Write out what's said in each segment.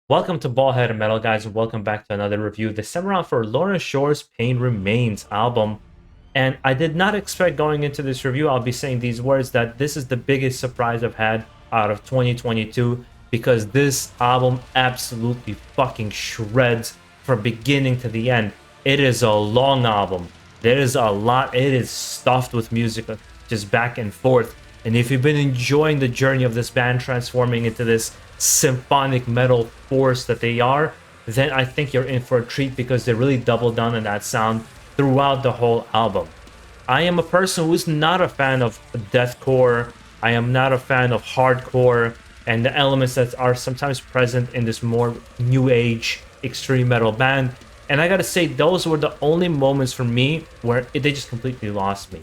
Welcome to BaldHeaded Metal, guys, and welcome back to another review. This time around for Lorna Shore's Pain Remains album. And I did not expect going into this review, I'll be saying these words, that this is the biggest surprise I've had out of 2022, because this album absolutely fucking shreds from beginning to the end. It is a long album. There is a lot. It is stuffed with music, just back and forth. And if you've been enjoying the journey of this band transforming into this symphonic metal force that they are, then I think you're in for a treat, because they really double down on that sound throughout the whole album. I am a person who's not a fan of deathcore. I am not a fan of hardcore and the elements that are sometimes present in this more new age extreme metal band. And I gotta say, those were the only moments for me where they just completely lost me.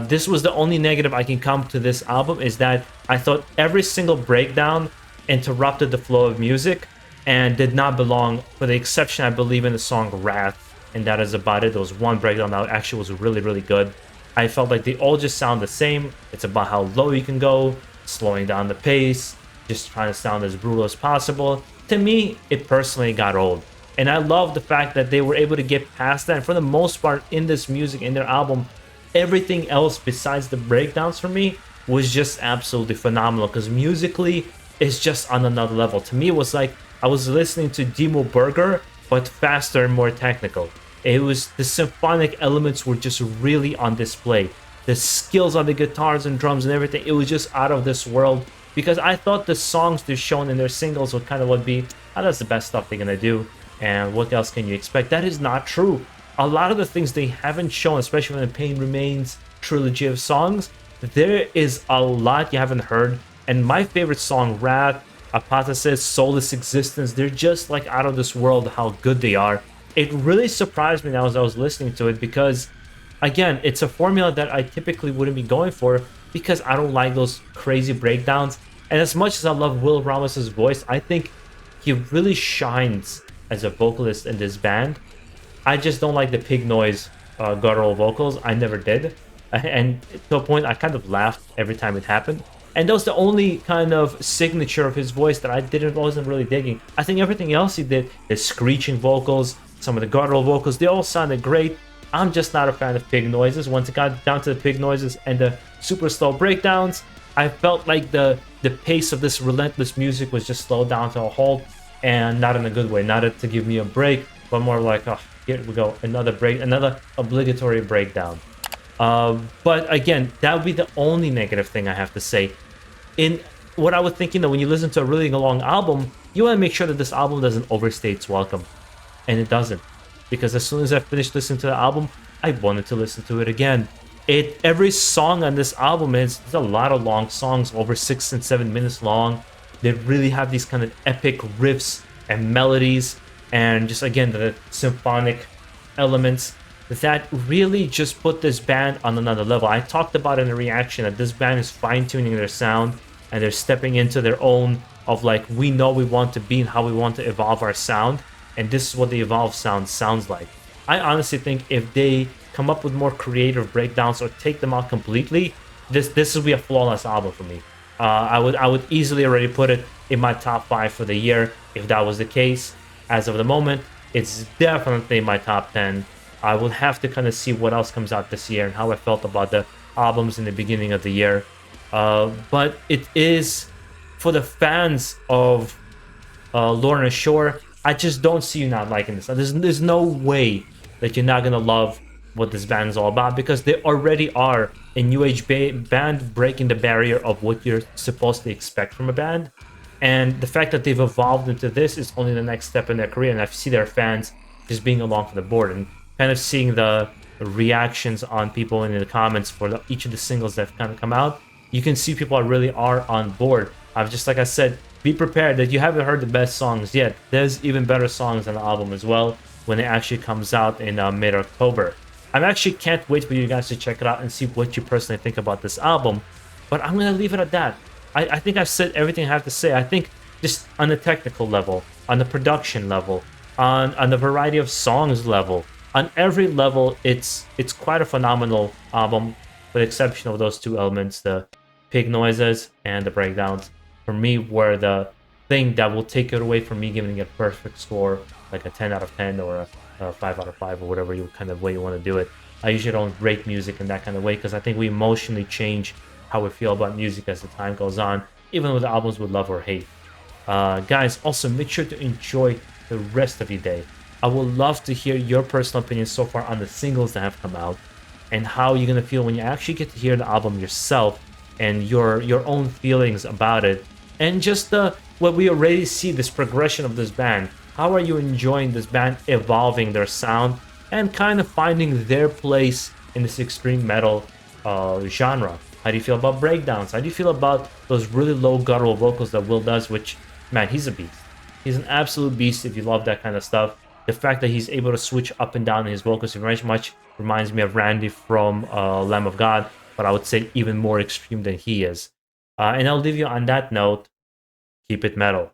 This was the only negative I can come to this album, is that I thought every single breakdown interrupted the flow of music and did not belong, for the exception, I believe, in the song Wrath. And that is about it. There was one breakdown that actually was really, really good. I felt like they all just sound the same. It's about how low you can go, slowing down the pace, just trying to sound as brutal as possible. To me, it personally got old. And I love the fact that they were able to get past that. And for the most part, in this music, in their album, everything else besides the breakdowns for me was just absolutely phenomenal, because musically it's just on another level. To me, it was like I was listening to Demo Burger, but faster and more technical. It was, the symphonic elements were just really on display. The skills on the guitars and drums and everything, it was just out of this world, because I thought the songs they're shown in their singles would kind of would be, oh, that's the best stuff they're gonna do, and what else can you expect? That is not true. A lot of the things they haven't shown, especially in the Pain Remains trilogy of songs, there is a lot you haven't heard. And my favorite song, Wrath, Apotheosis, Soulless Existence, they're just like out of this world how good they are. It really surprised me now as I was listening to it, because again, it's a formula that I typically wouldn't be going for, because I don't like those crazy breakdowns. And as much as I love Will Ramos's voice, I think he really shines as a vocalist in this band. I just don't like the pig noise guttural vocals. I never did. And to a point, I kind of laughed every time it happened. And that was the only kind of signature of his voice that wasn't really digging. I think everything else he did, the screeching vocals, some of the guttural vocals, they all sounded great. I'm just not a fan of pig noises. Once it got down to the pig noises and the super slow breakdowns, I felt like the pace of this relentless music was just slowed down to a halt, and not in a good way. Not to give me a break, but more like, oh, here we go, another obligatory breakdown. But again, that would be the only negative thing I have to say. In what I was thinking, that when you listen to a really long album, you want to make sure that this album doesn't overstay its welcome. And it doesn't. Because as soon as I finished listening to the album, I wanted to listen to it again. Every song on this album there's a lot of long songs, over 6 and 7 minutes long. They really have these kind of epic riffs and melodies, and just again the symphonic elements that really just put this band on another level. I talked about in the reaction that this band is fine-tuning their sound, and they're stepping into their own of like, we know we want to be and how we want to evolve our sound, and this is what the evolved sound sounds like. I honestly think if they come up with more creative breakdowns or take them out completely, this will be a flawless album for me. I would easily already put it in my top 5 for the year if that was the case. As of the moment, it's definitely in my top 10. I will have to kind of see what else comes out this year and how I felt about the albums in the beginning of the year. But it is, for the fans of Lorna Shore, I just don't see you not liking this. There's no way that you're not going to love what this band is all about, because they already are a new age band breaking the barrier of what you're supposed to expect from a band. And the fact that they've evolved into this is only the next step in their career. And I see their fans just being along for the board, and kind of seeing the reactions on people in the comments for each of the singles that have kind of come out. You can see people really are on board. Just like I said, be prepared that you haven't heard the best songs yet. There's even better songs on the album as well when it actually comes out in mid-October. I actually can't wait for you guys to check it out and see what you personally think about this album. But I'm going to leave it at that. I think I've said everything I have to say. I think just on the technical level, on the production level, on the variety of songs level, on every level, it's quite a phenomenal album, with the exception of those two elements, the pig noises and the breakdowns. For me, were the thing that will take it away from me giving it a perfect score, like a 10 out of 10 or a 5 out of 5 or whatever you kind of way you want to do it. I usually don't rate music in that kind of way because I think we emotionally change how we feel about music as the time goes on, even with albums with love or hate. Guys, also make sure to enjoy the rest of your day. I would love to hear your personal opinions so far on the singles that have come out and how you're gonna feel when you actually get to hear the album yourself and your own feelings about it, and just what we already see, this progression of this band. How are you enjoying this band evolving their sound and kind of finding their place in this extreme metal genre? How do you feel about breakdowns? How do you feel about those really low guttural vocals that Will does, which, man, he's a beast. He's an absolute beast if you love that kind of stuff. The fact that he's able to switch up and down in his vocals very much reminds me of Randy from Lamb of God, but I would say even more extreme than he is. And I'll leave you on that note. Keep it metal.